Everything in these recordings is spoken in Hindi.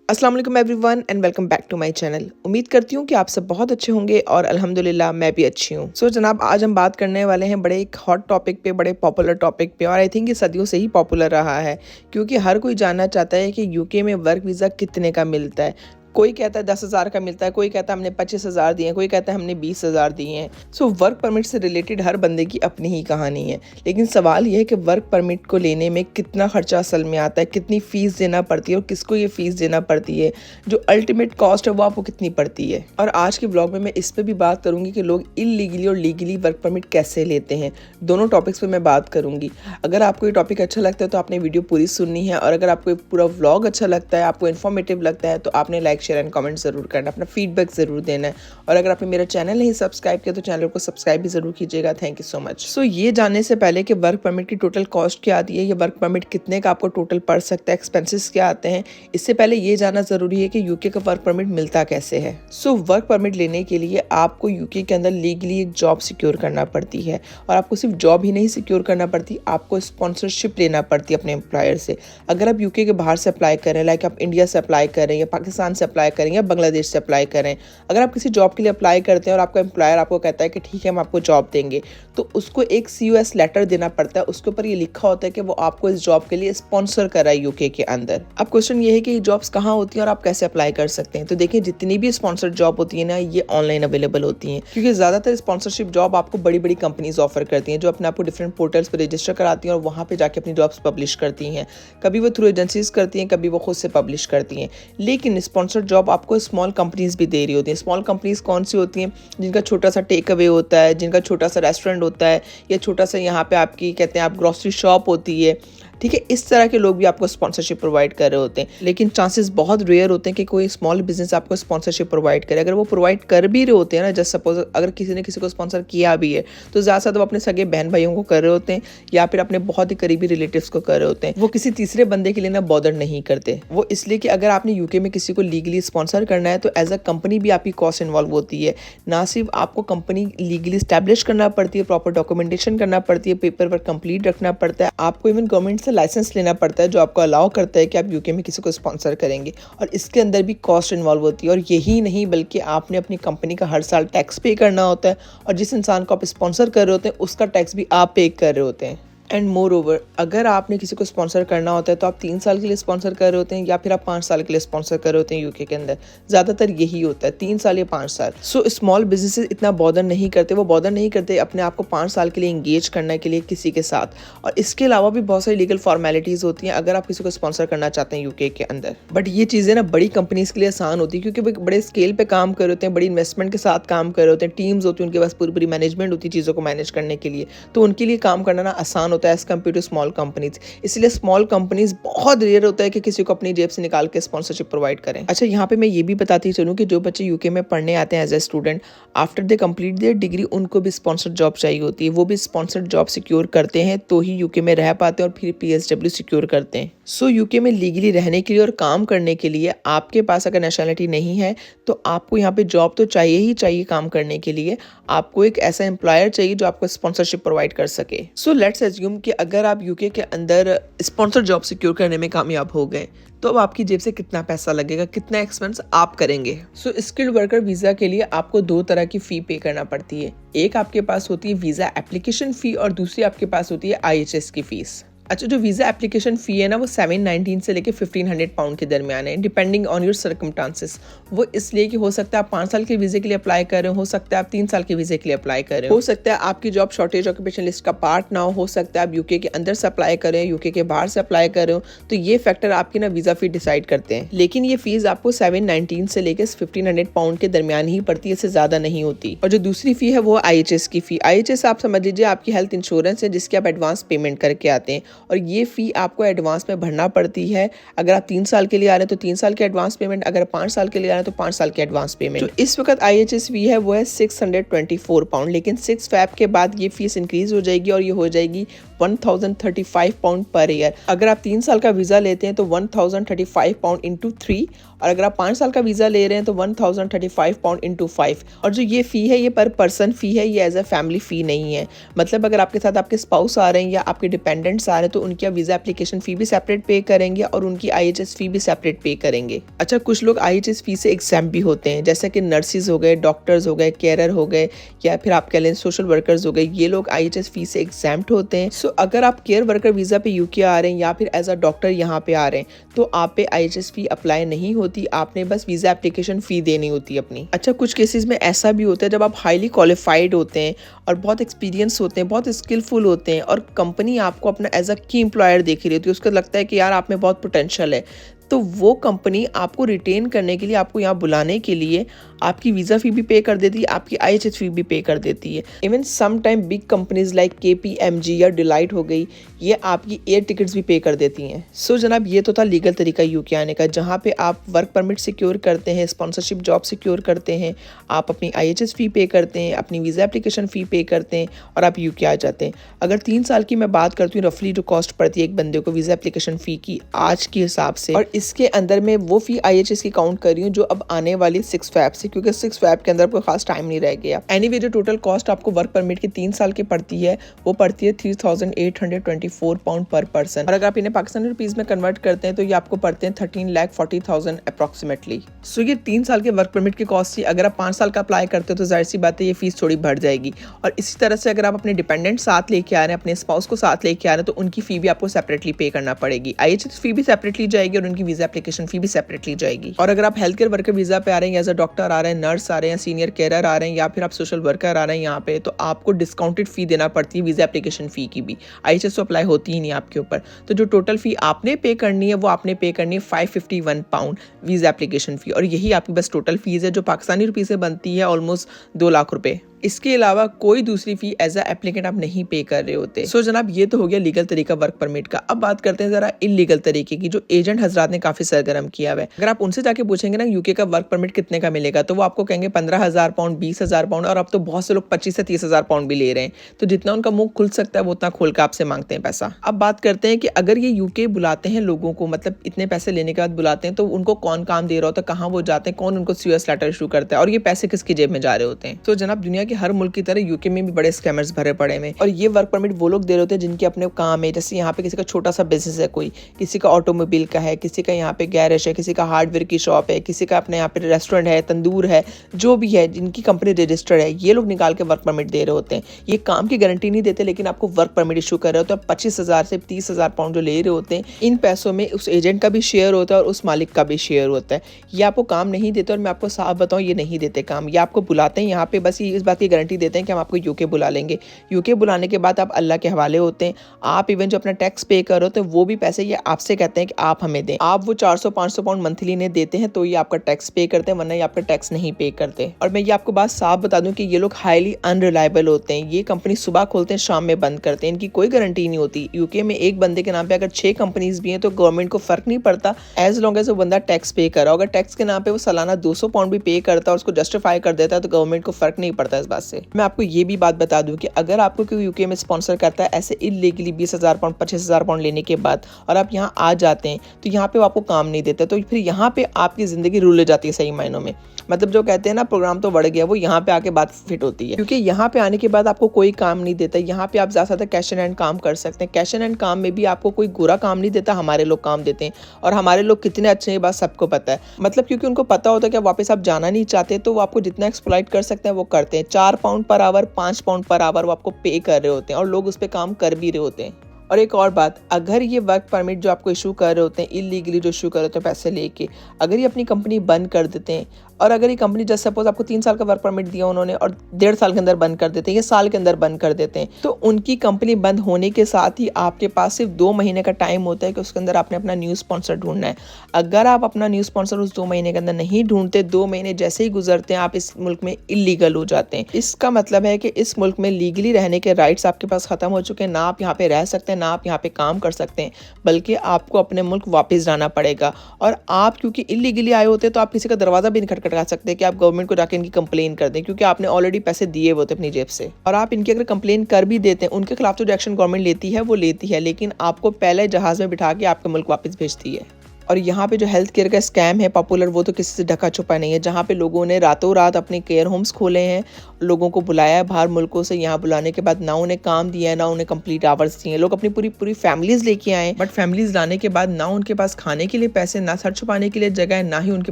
अस्सलाम वालेकुम everyone and welcome back to my channel. उम्मीद करती हूँ कि आप सब बहुत अच्छे होंगे और अल्हम्दुलिल्लाह मैं भी अच्छी हूँ। सो जनाब, आज हम बात करने वाले हैं बड़े एक हॉट टॉपिक पे, बड़े पॉपुलर टॉपिक पे, और आई थिंक ये सदियों से ही पॉपुलर रहा है क्योंकि हर कोई जानना चाहता है कि यूके में वर्क वीज़ा कितने का मिलता है। कोई कहता है 10,000 का मिलता है, कोई कहता है हमने 25,000 दिए हैं, कोई कहता है हमने 20,000 दिए हैं। सो वर्क परमिट से रिलेटेड हर बंदे की अपनी ही कहानी है, लेकिन सवाल यह है कि वर्क परमिट को लेने में कितना खर्चा असल में आता है, कितनी फ़ीस देना पड़ती है और किसको ये फ़ीस देना पड़ती है, जो अल्टीमेट कॉस्ट है वो आपको कितनी पड़ती है। और आज के ब्लॉग में मैं इस पर भी बात करूँगी कि लोग इलीगली और लीगली वर्क परमिट कैसे लेते हैं। दोनों टॉपिक्स पर मैं बात करूँगी। अगर आपको ये टॉपिक अच्छा लगता है तो आपने वीडियो पूरी सुननी है, और अगर आपको पूरा व्लॉग अच्छा लगता है, आपको इन्फॉर्मेटिव लगता है, तो आपने लाइक शेयर एंड कमेंट ज़रूर करना, अपना फीडबैक ज़रूर देना है। और अगर आपने मेरा चैनल नहीं सब्सक्राइब किया तो चैनल को सब्सक्राइब भी ज़रूर कीजिएगा। Thank you so much. So ये जानने से पहले कि वर्क परमिट की टोटल कॉस्ट क्या आती है, ये वर्क परमिट कितने का आपको टोटल पड़ सकता है, एक्सपेंसेस क्या आते हैं, इससे पहले ये जानना ज़रूरी है कि यूके का वर्क परमिट मिलता कैसे है। सो वर्क परमिट लेने के लिए आपको यूके के अंदर लीगली एक जॉब सिक्योर करना पड़ती है, और आपको सिर्फ जॉब ही नहीं सिक्योर करना पड़ती, आपको स्पॉन्सरशिप लेना पड़ती है अपने एम्प्लॉयर से। अगर आप यूके के बाहर से अप्लाई कर रहे हैं, लाइक आप इंडिया से अप्लाई कर रहे हैं या पाकिस्तान से अप्लाई कर रहे हैं या बांग्लादेश से अप्लाई करें, अगर आप किसी जॉब के लिए अप्लाई करते हैं और आपका एम्प्लॉयर आपको कहता है कि ठीक है हम आपको जॉब देंगे, तो उसको एक COS लेटर देना पड़ता है। उसके ऊपर ये लिखा होता है कि वो आपको इस जॉब के लिए स्पॉन्सर कर रहा है यूके के अंदर। अब क्वेश्चन ये है कि ये जॉब्स कहाँ होती हैं और आप कैसे अप्लाई कर सकते हैं। तो देखिए, जितनी भी स्पॉन्सर्ड जॉब होती है ना, ये ऑनलाइन अवेलेबल होती हैं, क्योंकि ज़्यादातर स्पॉन्सरशिप जॉब आपको बड़ी बड़ी कंपनीज ऑफर करती हैं, जो अपने आपको डिफरेंट पोर्टल्स पर रजिस्टर कराती हैं और वहाँ पर जाके अपनी जॉब्स पब्लिश करती हैं। कभी वो थ्रू एजेंसीज करती हैं, कभी वो खुद से पब्लिश करती हैं। लेकिन स्पॉन्सर्ड जॉब आपको स्मॉल कंपनीज भी दे रही होती हैं। स्मॉल कंपनीज कौन सी होती हैं? जिनका छोटा सा टेक अवे होता है, जिनका छोटा सा रेस्टोरेंट होता है, या छोटा सा यहाँ पे आपकी कहते हैं आप ग्रोसरी शॉप होती है, ठीक है। इस तरह के लोग भी आपको स्पॉन्सरशिप प्रोवाइड कर रहे होते हैं, लेकिन चांसेस बहुत रेयर होते हैं कि कोई स्मॉल बिजनेस आपको स्पॉन्सरशिप प्रोवाइड करे। अगर वो प्रोवाइड कर भी रहे होते हैं ना, जस्ट सपोज अगर किसी ने किसी को स्पॉन्सर किया भी है, तो ज़्यादा वो अपने सगे बहन भाइयों को कर रहे होते हैं या फिर अपने बहुत ही करीबी रिलेटिव्स को कर रहे होते हैं। वो किसी तीसरे बंदे के लिए ना बॉदर नहीं करते। वो इसलिए कि अगर आपने यूके में किसी को लीगली स्पॉन्सर करना है तो एज अ कंपनी भी आपकी कॉस्ट इन्वॉल्व होती है। ना सिर्फ आपको कंपनी लीगली स्टैब्लिश करना पड़ती है, प्रॉपर डॉक्यूमेंटेशन करना पड़ती है, पेपर वर्क कंप्लीट रखना पड़ता है, आपको इवन गवर्नमेंट से लाइसेंस लेना पड़ता है जो आपको अलाउ करता है कि आप यूके में किसी को स्पॉन्सर करेंगे, और इसके अंदर भी कॉस्ट इन्वॉल्व होती है। और यही नहीं बल्कि आपने अपनी कंपनी का हर साल टैक्स पे करना होता है, और जिस इंसान को आप स्पॉन्सर कर रहे होते हैं उसका टैक्स भी आप पे कर रहे होते हैं। एंड मोर ओवर, अगर आपने किसी को स्पॉन्सर करना होता है तो आप 3 साल के लिए स्पॉन्सर कर रहे होते हैं या फिर आप 5 साल के लिए स्पॉन्सर कर रहे होते हैं। यूके के अंदर ज़्यादातर यही होता है, 3 साल या 5 साल। सो स्मॉल बिजनेसेस इतना बॉदर नहीं करते, वो बॉदर नहीं करते अपने आप को 5 साल के लिए इंगेज करने के लिए किसी के साथ। और इसके अलावा भी बहुत सारी लीगल फॉर्मेलिटीज़ होती हैं अगर आप किसी को स्पॉन्सर करना चाहते हैं यूके के अंदर। बट ये चीज़ें ना बड़ी कंपनीज़ के लिए आसान होती है, क्योंकि वो बड़े स्केल पर काम कर रहे होते हैं, बड़ी इन्वेस्टमेंट के साथ काम कर रहे होते हैं, टीम्स होती है उनके पास, पूरी पूरी मैनेजमेंट होती है चीज़ों को मैनेज करने के लिए, तो उनके लिए काम करना ना आसान होता है as compare to small companies. इसलिए स्मॉल कंपनीज बहुत रेयर होता है कि किसी को अपनी जेब से निकाल के स्पॉन्सरशिप प्रोवाइड करें। अच्छा, यहाँ पे मैं ये भी बताती चलूँ कि जो बच्चे यूके में पढ़ने आते हैं as a student, after they complete their degree, उनको भी स्पॉन्सर्ड जॉब चाहिए होती है। वो भी स्पॉन्सर्ड जॉब सिक्योर करते हैं तो ही यूके में रह पाते हैं और फिर PSW सिक्योर करते हैं। सो यूके में लीगली रहने के लिए और काम करने के लिए आपके पास अगर नेशनलिटी नहीं है तो आपको यहाँ पे जॉब तो चाहिए ही चाहिए। काम करने के लिए आपको एक ऐसा एम्प्लॉयर चाहिए जो आपको स्पॉन्सरशिप प्रोवाइड कर सके। सो लेट्स एज्यूम कि अगर आप यूके के अंदर स्पॉन्सर जॉब सिक्योर करने में कामयाब हो गए, तो अब आपकी जेब से कितना पैसा लगेगा, कितना एक्सपेंस आप करेंगे। सो स्किल्ड वर्कर वीज़ा के लिए आपको 2 तरह की फ़ी पे करना पड़ती है। एक आपके पास होती है वीज़ा एप्लीकेशन फ़ी और दूसरी आपके पास होती है IHS की फ़ीस। अच्छा, जो वीज़ा एप्लीकेशन फ़ी है ना, वो 719 से लेके 1500 पाउंड के दरमियान है, डिपेंडिंग ऑन योर सर्कमस्टांसेस। वो इसलिए कि हो सकता है आप 5 साल के वीज़े के लिए अप्लाई कर रहे हो सकता है आप 3 साल के वीज़े के लिए अप्लाई कर रहे हो सकता है आपकी जॉब शॉर्टेज ऑक्यूपेशन लिस्ट का पार्ट ना हो सकता है आप यूके के अंदर से अप्लाई कर रहे हो, यूके के बाहर से अप्लाई कर रहे हो, तो ये फैक्टर आपकी ना वीज़ा फ़ी डिसाइड करते हैं। लेकिन ये फीस आपको 719 से लेकर 1500 पाउंड के दरमियान ही पड़ती है, इससे ज़्यादा नहीं होती। और जो दूसरी फ़ी है वो IHS की फ़ी। IHS आप समझ लीजिए आपकी हेल्थ इंश्योरेंस है जिसकी आप एडवांस पेमेंट करके आते हैं, और ये फ़ी आपको एडवांस में भरना पड़ती है। अगर आप 3 साल के लिए आ रहे हैं तो 3 साल के एडवांस पेमेंट, अगर 5 साल के लिए आ रहे हैं तो 5 साल के एडवांस पेमेंट। जो इस वक्त IHS फी है वो है 624 पाउंड, लेकिन 6 फ़ैब के बाद ये फीस इंक्रीज हो जाएगी और ये हो जाएगी 1035 पाउंड पर ईयर। अगर आप 3 साल का वीज़ा लेते हैं तो 1035 पाउंड इंटू 3, और अगर आप 5 साल का वीज़ा ले रहे हैं तो 1035 पाउंड इंटू 5। और जो ये फ़ी है ये पर पर्सन फ़ी है, ये एज ए फैमिली फ़ी नहीं है। मतलब अगर आपके साथ आपके स्पाउस आ रहे हैं या आपके डिपेंडेंट्स आ रहे हैं तो उनकी आप वीज़ा एप्लीकेशन फ़ी भी सेपरेट पे करेंगे और उनकी IHS फ़ी भी सेपरेट पे करेंगे। अच्छा, कुछ लोग IHS फ़ी से एग्जाम भी होते हैं, जैसे कि नर्सिस हो गए, डॉक्टर्स हो गए, केयरर हो गए, या फिर आप कह लें सोशल वर्कर्स हो गए, ये लोग IHS फ़ी से एग्जाम्प्ट होते हैं। सो अगर आप केयर वर्कर वीज़ा पे UK आ रहे हैं या फिर एज अ डॉक्टर यहाँ पे आ रहे हैं तो आप पे IHS फ़ी अप्लाई नहीं होती, आपने बस वीज़ा एप्लीकेशन फ़ी देनी होती है अपनी। अच्छा, कुछ केसेस में ऐसा भी होता है जब आप हाईली क्वालिफाइड होते हैं और बहुत एक्सपीरियंस होते हैं, बहुत स्किलफुल होते हैं और कंपनी आपको अपना एज अ की एम्प्लॉयर देख रही होती है, उसको लगता है कि यार आप में बहुत पोटेंशियल है, तो वो कंपनी आपको रिटेन करने के लिए, आपको यहाँ बुलाने के लिए आपकी वीज़ा फ़ी भी पे कर देती है, आपकी IHS फ़ी भी पे कर देती है। Even some time big companies like KPMG या डिलाइट हो गई, ये आपकी एयर टिकट्स भी पे कर देती हैं। सो जनाब, ये तो था लीगल तरीका UK आने का, जहाँ पे आप वर्क परमिट सिक्योर करते हैं, स्पॉन्सरशिप जॉब सिक्योर करते हैं, आप अपनी IHS फ़ी पे करते हैं, अपनी वीज़ा एप्लीकेशन फ़ी पे करते हैं और आप UK आ जाते हैं। अगर 3 साल की मैं बात करती हूँ, रफली जो कॉस्ट पड़ती है एक बंदे को वीज़ा एप्लीकेशन फ़ी की आज के हिसाब से, और इसके अंदर मैं वो फ़ी IHS की काउंट कर रही हूँ जो अब आने वाली 6 फ़ैब से, क्योंकि 6 फ़ैब के अंदर कोई खास टाइम नहीं रह गया। एनीवे, जो टोटल कॉस्ट आपको वर्क परमिट की 3 साल की पड़ती है वो पड़ती है 3824 पाउंड पर पर्सन, और अगर आप इन्हें पाकिस्तानी रुपीस में कन्वर्ट करते हैं तो ये आपको पड़ते हैं 13,40,000 अप्रॉक्सीमेटली। सो ये 3 साल के वर्क परमिट की कॉस्ट थी। अगर आप 5 साल का अप्लाई करते हो तो जाहिर सी बात है ये फीस थोड़ी बढ़ जाएगी। और इसी तरह से अगर आप अपने डिपेंडेंट साथ लेके आ रहे हैं, अपने स्पाउस को साथ लेके आ रहे हैं, तो उनकी फी भी आपको सेपरेटली पे करना पड़ेगी। IHS फी भी सेपरेटली जाएगी और उनकी वीजा एप्लीकेशन फी भी सेपरेटली जाएगी। और अगर आप हेल्थ केयर वर्कर वीजा पे आ रहे हैं, एज अ डॉक्टर आ रहे हैं, नर्स आ रहे हैं, सीनियर केयरर आ रहे हैं, या फिर आप सोशल वर्कर आ रहे हैं यहाँ पे, तो आपको डिस्काउंटेड फी देना पड़ती है वीजा एप्लीकेशन फी की भी। IHS तो अप्लाई होती ही नहीं आपके ऊपर। तो जो टोटल फी आपने पे करनी है वो आपने पे करनी है 551 पाउंड वीजा एप्लीकेशन फी, और यही आपकी बस टोटल फीस है जो पाकिस्तानी रुपये से बनती है ऑलमोस्ट 2 लाख रुपए। इसके अलावा कोई दूसरी फी एज अ एप्लीकेंट आप नहीं पे कर रहे होते। सो जनाब, ये तो हो गया लीगल तरीका वर्क परमिट का। अब बात करते हैं जरा इलीगल तरीके की, जो एजेंट हजरात ने काफी सरगर्म किया हुआ है। अगर आप उनसे जाके पूछेंगे ना UK का वर्क परमिट कितने का मिलेगा, तो वो आपको कहेंगे 15,000 पाउंड, 20,000 पाउंड, और अब तो बहुत से लोग 25 से 30,000 पाउंड भी ले रहे हैं। तो जितना उनका मुंह खुल सकता है वो उतना खोल कर आपसे मांगते हैं पैसा। अब बात करते हैं कि अगर ये UK बुलाते हैं लोगों को, मतलब इतने पैसे लेने के बाद बुलाते हैं, तो उनको कौन काम दे रहा होता है, कहाँ वो जाते हैं, कौन उनको CS लेटर इशू करता है, और ये पैसे किसकी जेब में जा रहे होते हैं। तो जनाब, दुनिया के हर मुल्क की तरह UK में भी बड़े स्कैमर्स भरे पड़े हैं, और ये वर्क परमिट वो लोग दे रहे होते हैं जिनके अपने काम है। जैसे यहाँ पे किसी का छोटा सा बिजनेस है, कोई किसी का ऑटोमोबाइल का है, किसी का यहाँ पे गैरेज है, किसी का हार्डवेयर की शॉप है, किसी का अपने यहाँ पे रेस्टोरेंट है, तंदूर है, जो भी है, जिनकी कंपनी रजिस्टर्ड है, ये लोग निकाल के वर्क परमिट दे रहे होते हैं। ये काम की गारंटी नहीं देते, लेकिन आपको वर्क परमिट इशू कर रहे होते हैं। 25,000 से 30,000 पाउंड जो ले रहे होते हैं, इन पैसों में उस एजेंट का भी शेयर होता है और उस मालिक का भी शेयर होता है। ये आपको काम नहीं देते, और मैं आपको साफ बताऊं, ये नहीं देते काम। ये आपको बुलाते हैं यहाँ पे, बस ये इस बात की गारंटी देते हैं कि हम आपको UK बुला लेंगे। UK बुलाने के बाद आप अल्लाह के हवाले होते हैं। आप इवन जो अपना टैक्स पे कर होते हैं, वो भी पैसे ये आपसे कहते हैं कि आप हमें दें। आप वो 400-500 पाउंड मंथली इन्हें देते हैं तो ये आपका टैक्स पे करते हैं, वरना ये आपका टैक्स नहीं पे करते। और मैं ये आपको बात साफ बता दूं कि ये लोग हाईली अनरिलायबल होते हैं। ये कंपनी सुबह खोलते हैं, शाम में बंद करते हैं, इनकी कोई गारंटी नहीं होती। UK में एक बंदे के नाम पे अगर 6 कंपनीज भी हैं तो गवर्नमेंट को फर्क नहीं पड़ता, एज लॉन्ग एज वो बंदा टैक्स पे कर रहा हो। अगर टैक्स के नाम पे वो सालाना 200 पाउंड भी पे करता है और उसको जस्टिफाई कर देता है, तो गवर्नमेंट को फर्क नहीं पड़ता इस बात से। मैं आपको ये भी बात बता दूं कि अगर आपको कोई UK में स्पॉन्सर करता है ऐसे इलीगली 20,000 पाउंड, 25,000 पाउंड लेने के बाद, और आप यहाँ आ जाते हैं, तो यहाँ पे वो आपको काम नहीं देता, तो फिर यहाँ पे आपकी जिंदगी रूल ले जाती है सही मायनों में। मतलब जो कहते हैं ना प्रोग्राम तो बढ़ गया, वो यहाँ पे आके बात फिट होती है, क्योंकि यहाँ पे आने के बाद आपको कोई काम नहीं देता। यहाँ पे आप ज्यादा कैश एंड हैंड काम कर सकते हैं। कैश एंड हैंड काम में भी आपको कोई बुरा काम नहीं देता, हमारे लोग काम देते हैं, और हमारे लोग कितने अच्छे हैं ये बात सबको पता है। मतलब क्योंकि उनको पता होता है कि वापस आप जाना नहीं चाहते, तो वो आपको जितना एक्सप्लॉइट कर सकते हैं वो करते हैं। 4 pound per hour, 5 pound per hour वो आपको पे कर रहे होते हैं, और लोग उस पर काम कर भी रहे होते हैं। और एक और बात, अगर ये वर्क परमिट जो आपको इशू कर रहे होते हैं, इलीगली जो इशू कर रहे होते हैं पैसे लेके, अगर ये अपनी कंपनी बंद कर देते हैं, और अगर ये कंपनी जस्ट सपोज आपको 3 साल का वर्क परमिट दिया उन्होंने और 1.5 साल के अंदर बंद कर देते हैं, ये साल के अंदर बंद कर देते हैं, तो उनकी कंपनी बंद होने के साथ ही आपके पास सिर्फ 2 महीने का टाइम होता है कि उसके अंदर आपने अपना न्यू स्पॉन्सर ढूंढना है। अगर आप अपना न्यू स्पॉन्सर उस 2 महीने के अंदर नहीं ढूंढते, 2 महीने जैसे ही गुजरते हैं आप इस मुल्क में इलीगल हो जाते हैं। इसका मतलब है कि इस मुल्क में लीगली रहने के राइट्स आपके पास खत्म हो चुके हैं। ना आप यहाँ पे रह सकते हैं, ना आप यहाँ पे काम कर सकते हैं, बल्कि आपको अपने मुल्क वापस जाना पड़ेगा। और आप क्योंकि इलीगली आए होते हैं, तो आप किसी का दरवाजा भी नहीं खटखटा सकते कि आप गवर्नमेंट को जाके इनकी कंप्लेन कर दें, क्योंकि आपने ऑलरेडी पैसे दिए होते अपनी जेब से। और आप इनकी अगर कंप्लेन कर भी देते हैं, उनके खिलाफ जो एक्शन गवर्नमेंट लेती है वो लेती है, लेकिन आपको पहले जहाज में बिठा के आपके मुल्क वापस भेजती है। और यहाँ पे जो हेल्थ केयर का स्कैम है पॉपुलर, वो तो किसी से ढका छुपा नहीं है, जहाँ पे लोगों ने रातों रात अपने केयर होम्स खोले हैं, लोगों को बुलाया है बाहर मुल्कों से, यहाँ बुलाने के बाद ना उन्हें काम दिया है, ना उन्हें कंप्लीट आवर्स दिए हैं। लोग अपनी पूरी पूरी फैमिलीज लेके आए, बट फैमिलीज लाने के बाद ना उनके पास खाने के लिए पैसे, ना सर छुपाने के लिए जगह है, ना ही उनके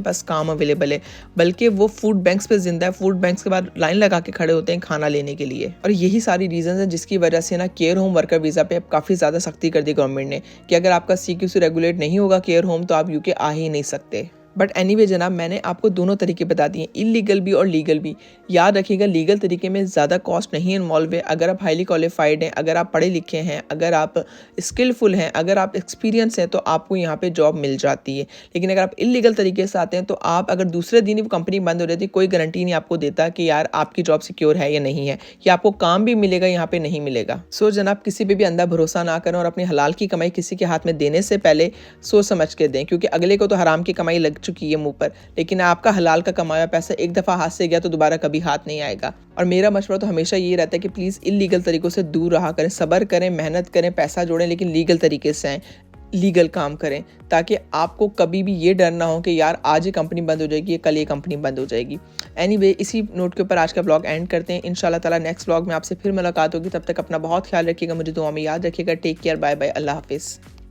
पास काम अवेलेबल है, बल्कि वो फूड बैंक्स पे जिंदा है, फूड बैंक्स के बाद लाइन लगा के खड़े होते हैं खाना लेने के लिए। और यही सारी रीजन है जिसकी वजह से ना केयर होम वर्कर वीजा पे अब काफी ज्यादा सख्ती कर दी गवर्नमेंट ने कि अगर आपका CQC रेगुलेट नहीं होगा केयर होम तो आप यूके आ ही नहीं सकते। बट एनीवे जनाब, मैंने आपको दोनों तरीके बता दिए, इलीगल भी और लीगल भी। याद रखिएगा, लीगल तरीके में ज़्यादा कॉस्ट नहीं इन्वॉल्व है। अगर आप हाईली क्वालिफाइड हैं, अगर आप पढ़े लिखे हैं, अगर आप स्किलफुल हैं, अगर आप एक्सपीरियंस हैं, तो आपको यहाँ पे जॉब मिल जाती है। लेकिन अगर आप इलीगल तरीके से आते हैं तो आप, अगर दूसरे दिन ही वो कंपनी बंद हो जाती है, कोई गारंटी नहीं आपको देता कि यार आपकी जॉब सिक्योर है या नहीं है, या आपको काम भी मिलेगा यहाँ पे नहीं मिलेगा। सो जनाब, किसी पे भी अंधा भरोसा ना करें और अपनी हलाल की कमाई किसी के हाथ में देने से पहले सोच समझ के दें, क्योंकि अगले को तो हराम की कमाई लग चुकी है मुंह पर, लेकिन आपका हलाल का कमाया पैसा एक दफ़ा हाथ से गया तो दोबारा कभी हाथ नहीं आएगा। और मेरा मशवरा तो हमेशा ये रहता है कि प्लीज़ इलीगल तरीक़ों से दूर रहा करें, सब्र करें, मेहनत करें, पैसा जोड़ें, लेकिन लीगल तरीके से आएँ, लीगल काम करें, ताकि आपको कभी भी ये डर ना हो कि यार आज ये कंपनी बंद हो जाएगी, कल ये कंपनी बंद हो जाएगी। एनीवे, इसी नोट के ऊपर आज का ब्लॉग एंड करते हैं। इंशाल्लाह ताला नेक्स्ट ब्लॉग में आपसे फिर मुलाकात होगी। तब तक अपना बहुत ख्याल रखिएगा, मुझे दुआ में याद रखिएगा। टेक केयर, बाय बाय, अल्लाह हाफिज़।